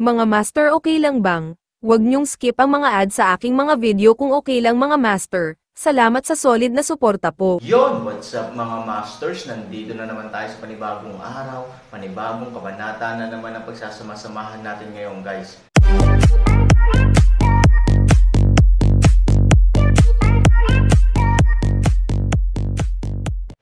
Mga master, okay lang bang? Huwag niyong skip ang mga ads sa aking mga video kung okay lang mga master. Salamat sa solid na suporta po. Yon, what's up mga masters? Nandito na naman tayo sa panibagong araw, panibagong kabanata na naman ang pagsasama-samahan natin ngayon, guys.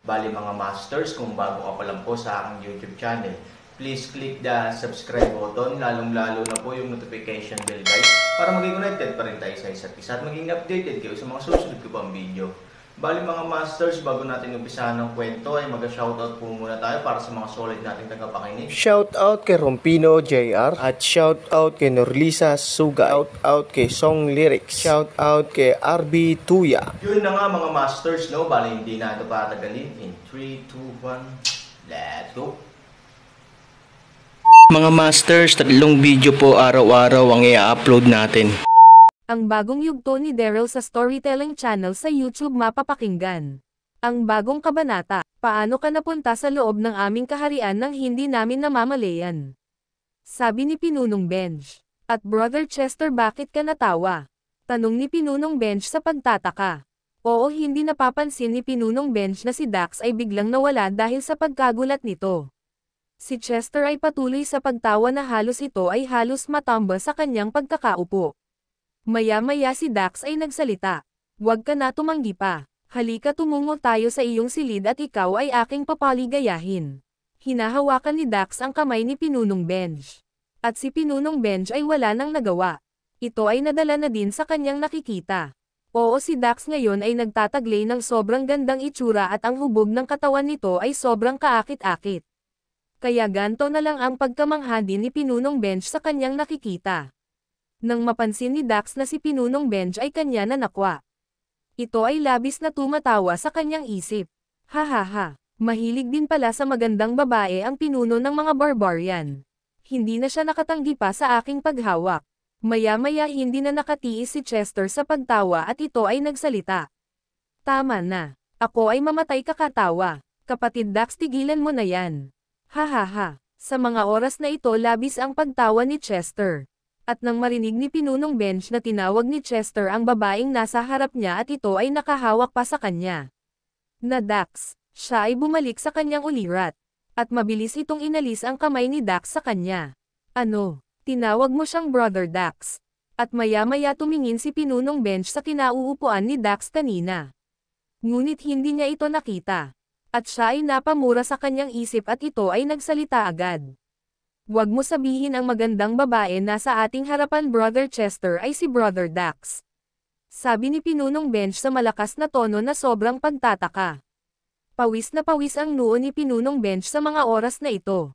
Bali mga masters, kung bago ka pa lang po sa aking YouTube channel, please click the subscribe button, lalong-lalo na po yung notification bell, guys, para maging connected pa rin tayo sa isa't isa at maging updated kayo sa mga susunod ko pang video. Bali mga masters, bago natin umpisahan ng kwento ay mag-shoutout po muna tayo para sa mga solid nating tagapakinig. Shoutout kay Rompino JR at shoutout kay Norlisa Suga. Shoutout kay Song Lyrics. Shoutout kay RB Tuya. Yun na nga mga masters, no? Bali hindi na ito patagalin. In 3, 2, 1, let's go! Mga masters, 3 video po araw-araw ang i-upload natin. Ang bagong yugto ni Daryl sa Storytelling Channel sa YouTube mapapakinggan. Ang bagong kabanata, paano ka napunta sa loob ng aming kaharian nang hindi namin namamalayan? Sabi ni Pinunong Benj. At Brother Chester, bakit ka natawa? Tanong ni Pinunong Benj sa pagtataka. Oo, hindi napapansin ni Pinunong Benj na si Dax ay biglang nawala dahil sa pagkagulat nito. Si Chester ay patuloy sa pagtawa na halos ito ay halos matamba sa kanyang pagkakaupo. Maya-maya si Dax ay nagsalita. Huwag ka na tumanggi pa. Halika, tumungo tayo sa iyong silid at ikaw ay aking papaligayahin. Hinahawakan ni Dax ang kamay ni Pinunong Benj. At si Pinunong Benj ay wala nang nagawa. Ito ay nadala na din sa kanyang nakikita. Oo, si Dax ngayon ay nagtataglay ng sobrang gandang itsura at ang hubog ng katawan nito ay sobrang kaakit-akit. Kaya ganto na lang ang pagkamangha din ni Pinunong Benj sa kanyang nakikita. Nang mapansin ni Dax na si Pinunong Benj ay kanya na nakwa. Ito ay labis na tumatawa sa kanyang isip. Hahaha, mahilig din pala sa magandang babae ang pinuno ng mga barbarian. Hindi na siya nakatanggi pa sa aking paghawak. Maya-maya hindi na nakatiis si Chester sa pagtawa at ito ay nagsalita. Tama na, ako ay mamatay kakatawa. Kapatid Dax, tigilan mo na yan. Hahaha, sa mga oras na ito labis ang pagtawa ni Chester. At nang marinig ni Pinunong Benj na tinawag ni Chester ang babaeng nasa harap niya at ito ay nakahawak pa sa kanya. Na Dax, siya ay bumalik sa kanyang ulirat. At mabilis itong inalis ang kamay ni Dax sa kanya. Ano, tinawag mo siyang Brother Dax? At maya-maya tumingin si Pinunong Benj sa kinauupuan ni Dax kanina. Ngunit hindi niya ito nakita. At siya ay napamura sa kanyang isip at ito ay nagsalita agad. Huwag mo sabihin ang magandang babae na sa ating harapan, Brother Chester, ay si Brother Dax. Sabi ni Pinunong Benj sa malakas na tono na sobrang pagtataka. Pawis na pawis ang noo ni Pinunong Benj sa mga oras na ito.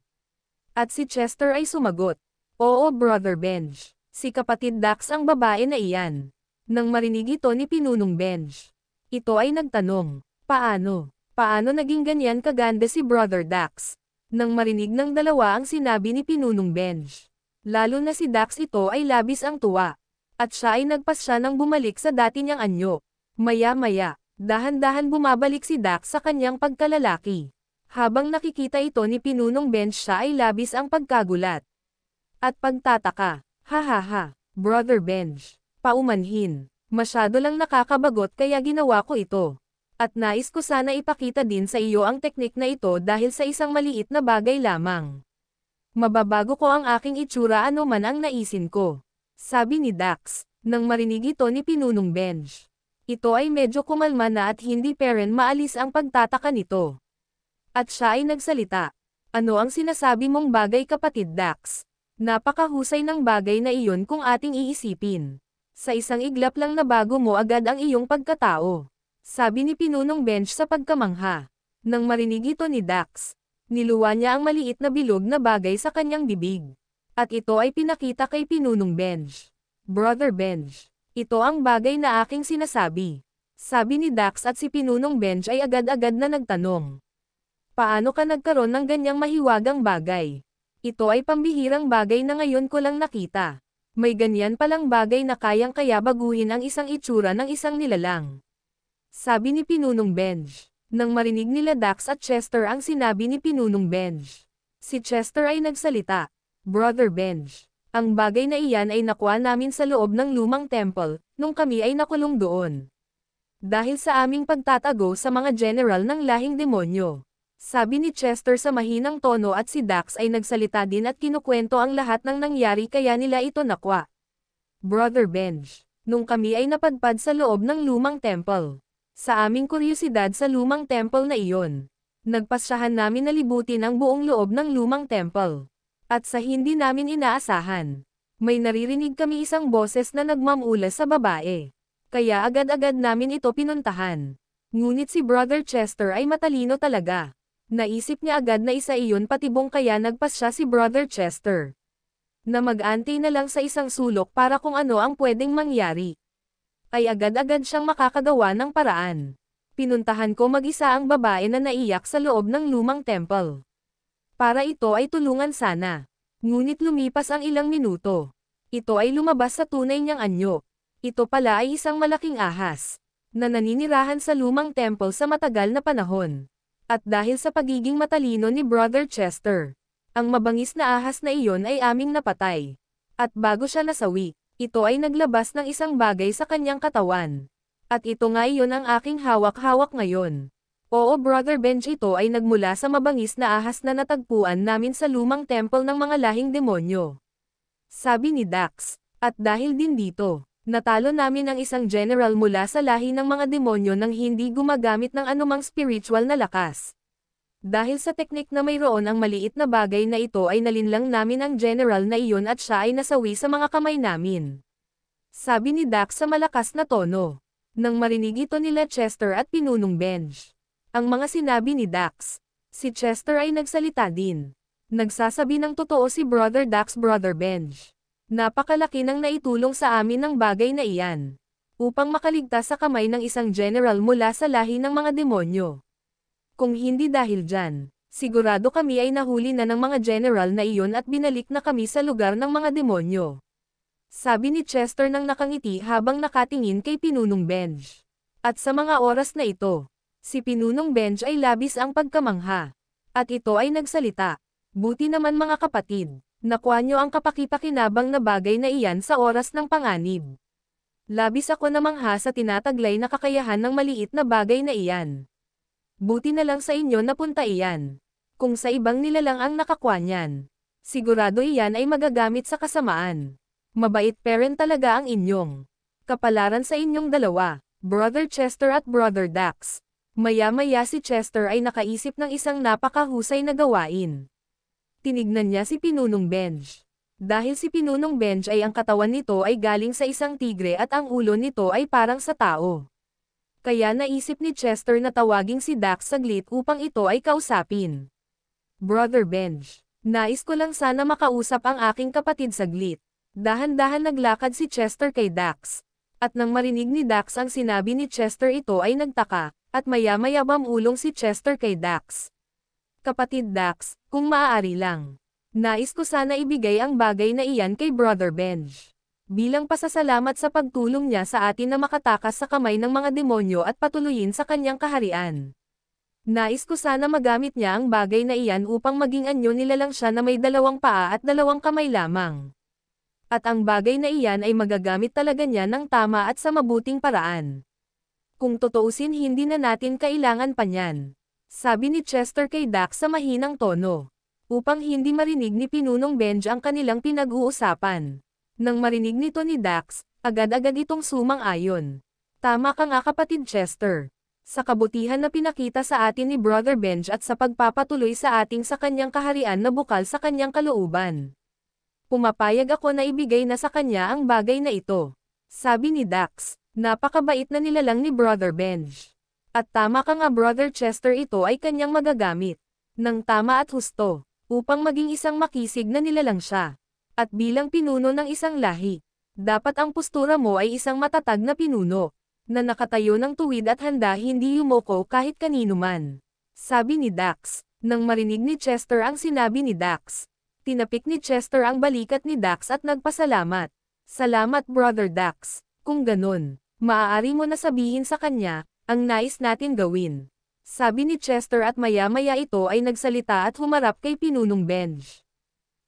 At si Chester ay sumagot. Oo, Brother Benj. Si kapatid Dax ang babae na iyan. Nang marinig ito ni Pinunong Benj, ito ay nagtanong, paano? Paano naging ganyan kaganda si Brother Dax? Nang marinig ng dalawa ang sinabi ni Pinunong Benj. Lalo na si Dax, ito ay labis ang tuwa. At siya ay nagpasya nang bumalik sa dati niyang anyo. Maya-maya, dahan-dahan bumabalik si Dax sa kanyang pagkalalaki. Habang nakikita ito ni Pinunong Benj, siya ay labis ang pagkagulat. At pagtataka, hahaha, Brother Benj, paumanhin. Masyado lang nakakabagot kaya ginawa ko ito. At nais ko sana ipakita din sa iyo ang teknik na ito dahil sa isang maliit na bagay lamang. Mababago ko ang aking itsura ano man ang naisin ko. Sabi ni Dax, nang marinig ito ni Pinunong Benj. Ito ay medyo kumalma na at hindi peren maalis ang pagtataka nito. At siya ay nagsalita. Ano ang sinasabi mong bagay, kapatid Dax? Napakahusay ng bagay na iyon kung ating iisipin. Sa isang iglap lang nabago mo agad ang iyong pagkatao. Sabi ni Pinunong Benj sa pagkamangha. Nang marinig ito ni Dax, niluwa niya ang maliit na bilog na bagay sa kanyang bibig. At ito ay pinakita kay Pinunong Benj. Brother Benj, ito ang bagay na aking sinasabi. Sabi ni Dax at si Pinunong Benj ay agad-agad na nagtanong. Paano ka nagkaroon ng ganyang mahiwagang bagay? Ito ay pambihirang bagay na ngayon ko lang nakita. May ganyan palang bagay na kayang-kaya baguhin ang isang itsura ng isang nilalang. Sabi ni Pinunong Benj. Nang marinig nila Dax at Chester ang sinabi ni Pinunong Benj. Si Chester ay nagsalita. Brother Benj, Ang bagay na iyan ay nakuha namin sa loob ng lumang temple, nung kami ay nakulong doon. Dahil sa aming pagtatago sa mga general ng lahing demonyo. Sabi ni Chester sa mahinang tono at si Dax ay nagsalita din at kinukwento ang lahat ng nangyari kaya nila ito nakuha. Brother Benj, nung kami ay napadpad sa loob ng lumang temple. Sa aming kuryosidad sa lumang temple na iyon. Nagpasyahan namin na libutin ang buong loob ng lumang temple. At sa hindi namin inaasahan, may naririnig kami isang boses na nagmamula sa babae. Kaya agad-agad namin ito pinuntahan. Ngunit si Brother Chester ay matalino talaga. Naisip niya agad na isa iyon patibong kaya nagpasya si Brother Chester na mag-antay na lang sa isang sulok para kung ano ang pwedeng mangyari. Ay agad-agad siyang makakagawa ng paraan. Pinuntahan ko mag-isa ang babae na naiyak sa loob ng lumang temple. Para ito ay tulungan sana. Ngunit lumipas ang ilang minuto. Ito ay lumabas sa tunay niyang anyo. Ito pala ay isang malaking ahas na naninirahan sa lumang temple sa matagal na panahon. At dahil sa pagiging matalino ni Brother Chester, ang mabangis na ahas na iyon ay aming napatay. At bago siya nasawi, ito ay naglabas ng isang bagay sa kanyang katawan. At ito nga iyon ang aking hawak-hawak ngayon. Oo Brother Benj, ito ay nagmula sa mabangis na ahas na natagpuan namin sa lumang temple ng mga lahing demonyo. Sabi ni Dax. At dahil din dito, natalo namin ang isang general mula sa lahi ng mga demonyo nang hindi gumagamit ng anumang spiritual na lakas. Dahil sa teknik na mayroon ang maliit na bagay na ito ay nalinlang namin ang general na iyon at siya ay nasawi sa mga kamay namin. Sabi ni Dax sa malakas na tono. Nang marinig ito nila Chester at Pinunong Benj. Ang mga sinabi ni Dax. Si Chester ay nagsalita din. Nagsasabi ng totoo si Brother Dax, Brother Benj. Napakalaki ng naitulong sa amin ng bagay na iyan. Upang makaligtas sa kamay ng isang general mula sa lahi ng mga demonyo. Kung hindi dahil dyan, sigurado kami ay nahuli na ng mga general na iyon at binalik na kami sa lugar ng mga demonyo. Sabi ni Chester nang nakangiti habang nakatingin kay Pinunong Benj. At sa mga oras na ito, si Pinunong Benj ay labis ang pagkamangha. At ito ay nagsalita. Buti naman mga kapatid, nakuha nyo ang kapakipakinabang na bagay na iyan sa oras ng panganib. Labis ako namangha sa tinataglay na kakayahan ng maliit na bagay na iyan. Buti na lang sa inyo napunta iyan. Kung sa ibang nilalang ang nakakuha niyan, sigurado iyan ay magagamit sa kasamaan. Mabait parent talaga ang inyong. Kapalaran sa inyong dalawa, Brother Chester at Brother Dax. Maya-maya si Chester ay nakaisip ng isang napakahusay na gawain. Tinignan niya si Pinunong Benj. Dahil si Pinunong Benj ay ang katawan nito ay galing sa isang tigre at ang ulo nito ay parang sa tao. Kaya naisip ni Chester na tawaging si Dax saglit upang ito ay kausapin. Brother Benj, nais ko lang sana makausap ang aking kapatid saglit. Dahan-dahan naglakad si Chester kay Dax. At nang marinig ni Dax ang sinabi ni Chester ito ay nagtaka, at maya-maya bumulong si Chester kay Dax. Kapatid Dax, kung maaari lang. Nais ko sana ibigay ang bagay na iyan kay Brother Benj. Bilang pasasalamat sa pagtulong niya sa atin na makatakas sa kamay ng mga demonyo at patuloyin sa kanyang kaharian. Nais ko sana magamit niya ang bagay na iyan upang maging anyo nilalang siya na may 2 paa at 2 kamay lamang. At ang bagay na iyan ay magagamit talaga niya ng tama at sa mabuting paraan. Kung totoosin hindi na natin kailangan pa niyan. Sabi ni Chester kay Dax sa mahinang tono. Upang hindi marinig ni Pinunong Benj ang kanilang pinag-uusapan. Nang marinig nito ni Dax, agad-agad itong sumang-ayon. Tama ka nga kapatid Chester. Sa kabutihan na pinakita sa atin ni Brother Benj at sa pagpapatuloy sa ating sa kanyang kaharian na bukal sa kanyang kalooban. Pumapayag ako na ibigay na sa kanya ang bagay na ito. Sabi ni Dax, napakabait na nilalang ni Brother Benj. At tama ka nga Brother Chester, ito ay kanyang magagamit. Nang tama at husto, upang maging isang makisig na nilalang siya. At bilang pinuno ng isang lahi, dapat ang postura mo ay isang matatag na pinuno, na nakatayo ng tuwid at handa hindi yumoko kahit kanino man. Sabi ni Dax, nang marinig ni Chester ang sinabi ni Dax. Tinapik ni Chester ang balikat ni Dax at nagpasalamat. Salamat Brother Dax, kung ganun, maaari mo na sabihin sa kanya, ang nais natin gawin. Sabi ni Chester at maya-maya ito ay nagsalita at humarap kay Pinunong Benj.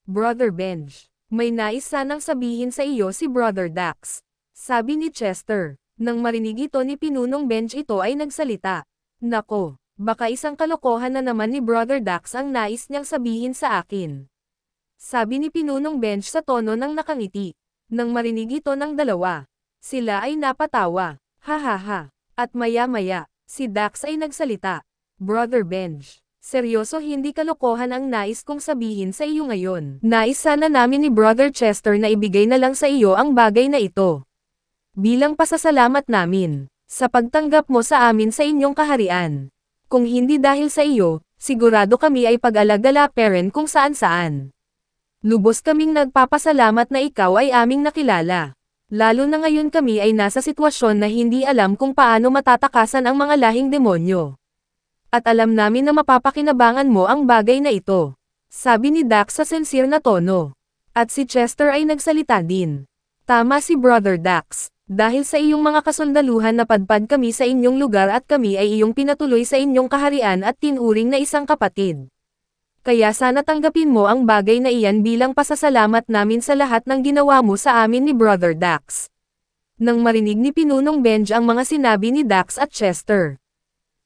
Brother Benj, May nais sanang sabihin sa iyo si Brother Dax. Sabi ni Chester. Nang marinig ito ni Pinunong Benj ito ay nagsalita. Nako, baka isang kalokohan na naman ni Brother Dax ang nais niyang sabihin sa akin. Sabi ni Pinunong Benj sa tono ng nakangiti. Nang marinig ito ng dalawa, sila ay napatawa. Ha ha ha. At maya-maya, si Dax ay nagsalita. Brother Benj, seryoso hindi kalokohan ang nais kong sabihin sa iyo ngayon. Nais sana namin ni Brother Chester na ibigay na lang sa iyo ang bagay na ito. Bilang pasasalamat namin, sa pagtanggap mo sa amin sa inyong kaharian. Kung hindi dahil sa iyo, sigurado kami ay pag-alagala parent kung saan-saan. Lubos kaming nagpapasalamat na ikaw ay aming nakilala. Lalo na ngayon kami ay nasa sitwasyon na hindi alam kung paano matatakasan ang mga lahing demonyo. At alam namin na mapapakinabangan mo ang bagay na ito. Sabi ni Dax sa sincere na tono. At si Chester ay nagsalita din. Tama si Brother Dax. Dahil sa iyong mga kasundaluhan napadpad kami sa inyong lugar at kami ay iyong pinatuloy sa inyong kaharian at tinuring na isang kapatid. Kaya sana tanggapin mo ang bagay na iyan bilang pasasalamat namin sa lahat ng ginawa mo sa amin ni Brother Dax. Nang marinig ni Pinunong Benj ang mga sinabi ni Dax at Chester.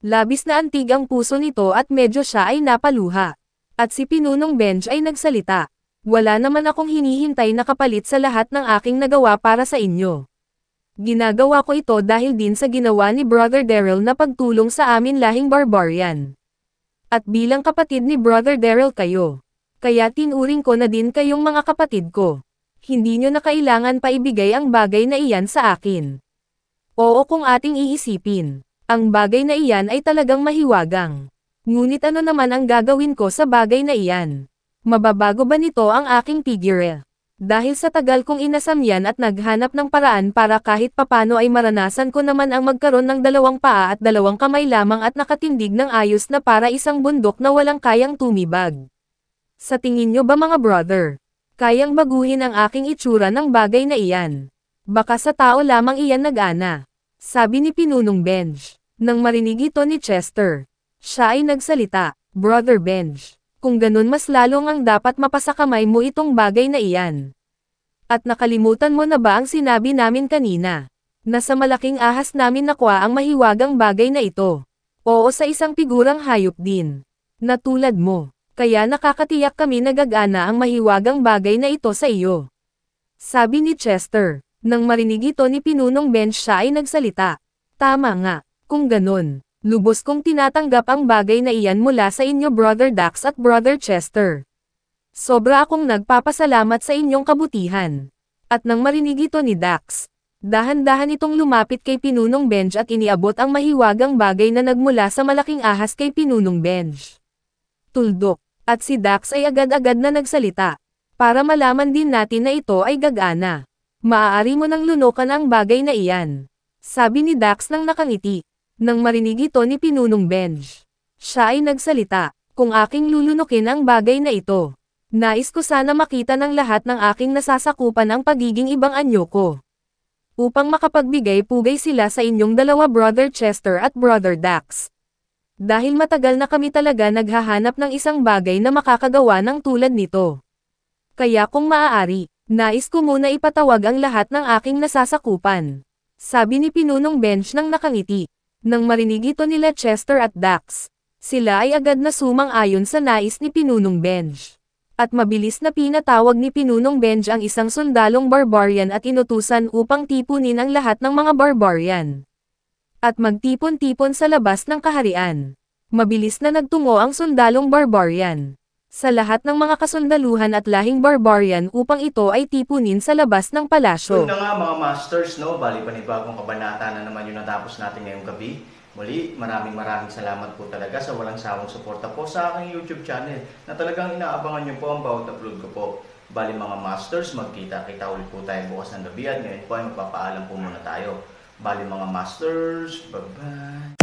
Labis na antig ang puso nito at medyo siya ay napaluha. At si Pinunong Benj ay nagsalita. Wala naman akong hinihintay na kapalit sa lahat ng aking nagawa para sa inyo. Ginagawa ko ito dahil din sa ginawa ni Brother Daryl na pagtulong sa amin lahing barbarian. At bilang kapatid ni Brother Daryl kayo. Kaya tinuring ko na din kayong mga kapatid ko. Hindi nyo na kailangan pa ibigay ang bagay na iyan sa akin. Oo kung ating iisipin. Ang bagay na iyan ay talagang mahiwagang. Ngunit ano naman ang gagawin ko sa bagay na iyan? Mababago ba nito ang aking figure? Dahil sa tagal kong inasam yan at naghanap ng paraan para kahit papano ay maranasan ko naman ang magkaroon ng 2 paa at 2 kamay lamang at nakatindig ng ayos na para isang bundok na walang kayang tumibag. Sa tingin nyo ba mga brother? Kayang baguhin ang aking itsura ng bagay na iyan? Baka sa tao lamang iyan nag-ana. Sabi ni Pinunong Benj. Nang marinig ito ni Chester. Siya ay nagsalita. Brother Benj. Kung ganun mas lalong ang dapat mapasakamay mo itong bagay na iyan. At nakalimutan mo na ba ang sinabi namin kanina? Na sa malaking ahas namin nakuha ang mahiwagang bagay na ito. Oo sa isang figurang hayop din. Na tulad mo. Kaya nakakatiyak kami nagagana ang mahiwagang bagay na ito sa iyo. Sabi ni Chester. Nang marinig ito ni Pinunong Benj siya ay nagsalita. Tama nga, kung ganun. Lubos kong tinatanggap ang bagay na iyan mula sa inyo Brother Dax at Brother Chester. Sobra akong nagpapasalamat sa inyong kabutihan. At nang marinig ito ni Dax, dahan-dahan itong lumapit kay Pinunong Benj at iniabot ang mahiwagang bagay na nagmula sa malaking ahas kay Pinunong Benj. Tuldok, at si Dax ay agad-agad na nagsalita. Para malaman din natin na ito ay gagana. Maaari mo nang lunukan ang bagay na iyan. Sabi ni Dax nang nakangiti. Nang marinig ito ni Pinunong Benj. Siya ay nagsalita, kung aking lulunukin ang bagay na ito. Nais ko sana makita ng lahat ng aking nasasakupan ang pagiging ibang anyo ko. Upang makapagbigay-pugay sila sa inyong 2 Brother Chester at Brother Dax. Dahil matagal na kami talaga naghahanap ng isang bagay na makakagawa ng tulad nito. Kaya kung maaari, nais ko muna ipatawag ang lahat ng aking nasasakupan. Sabi ni Pinunong Benj nang nakangiti. Nang marinig ito nila Chester at Dax, sila ay agad na sumang-ayon sa nais ni Pinunong Benj. At mabilis na pinatawag ni Pinunong Benj ang isang sundalong barbarian at inutusan upang tipunin ang lahat ng mga barbarian. At magtipon-tipon sa labas ng kaharian. Mabilis na nagtungo ang sundalong barbarian. Sa lahat ng mga kasundaluhan at lahing barbarian upang ito ay tipunin sa labas ng palasyo. Yun na nga mga masters, no? Bali panibagong kabanata na naman yung natapos natin ngayong gabi. Muli, maraming salamat po talaga sa walang sawang suporta po sa aking YouTube channel na talagang inaabangan nyo po ang bawat upload ko po. Bali mga masters, magkita-kita ulit po tayo bukas ng gabi at ngayon po ay magpapaalam po muna tayo. Bali mga masters, bye-bye!